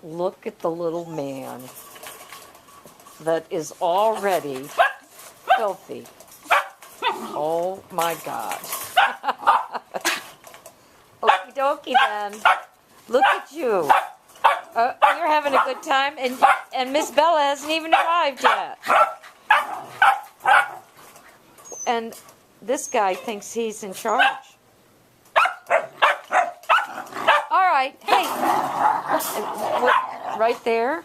look at the little man that is already filthy. Oh my gosh. Okie dokie then. Look at you. You're having a good time, and Miss Bella hasn't even arrived yet. And this guy thinks he's in charge. All right, hey, right there,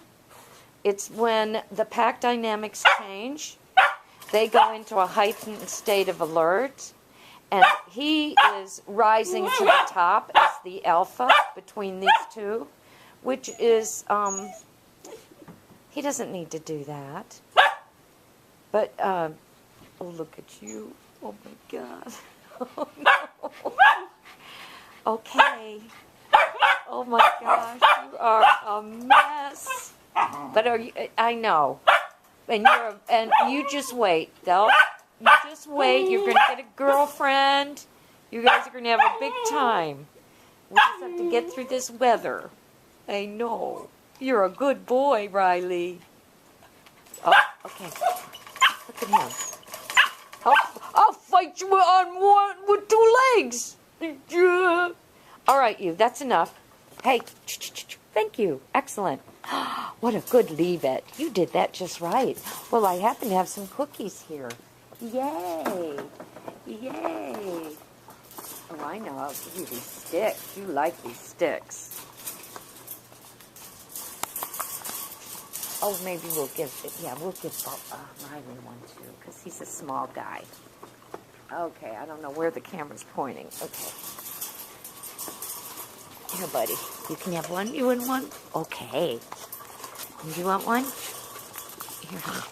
it's when the pack dynamics change. They go into a heightened state of alert, and he is rising to the top as the alpha between these two, which is, he doesn't need to do that. But, oh, look at you. Oh, my God. Oh, no. Okay. Oh, my gosh. You are a mess. But are you, I know. And you just wait, Del. You just wait. You're going to get a girlfriend. You guys are going to have a big time. We just have to get through this weather. I know. You're a good boy, Rylee. Oh, okay. Look at him. I'll fight you on one with 2 legs. All right, you. That's enough. Hey, thank you. Excellent. What a good leave it. You did that just right. Well, I happen to have some cookies here. Yay. Yay. Oh, I know. I'll give you these sticks. You like these sticks. Oh, maybe we'll give Rylee one too, because he's a small guy. Okay, I don't know where the camera's pointing. Okay. Here, buddy. You can have one. You want one? Okay. And do you want one? Here, honey.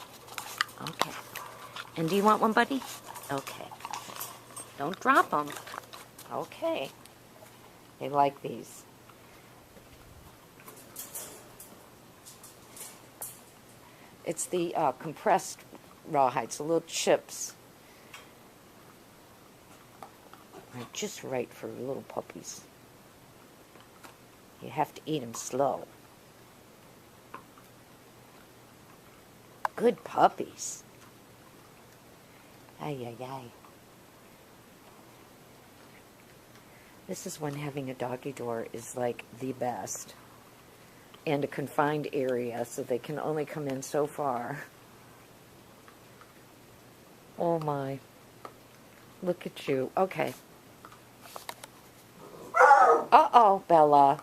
Okay. And do you want one, buddy? Okay. Don't drop them. Okay. They like these. It's the compressed rawhides, the little chips. They're just right for little puppies. You have to eat them slow. Good puppies. Ay, ay, ay. This is when having a doggy door is like the best. And a confined area, so they can only come in so far. Oh my. Look at you. Okay. Uh-oh, Bella.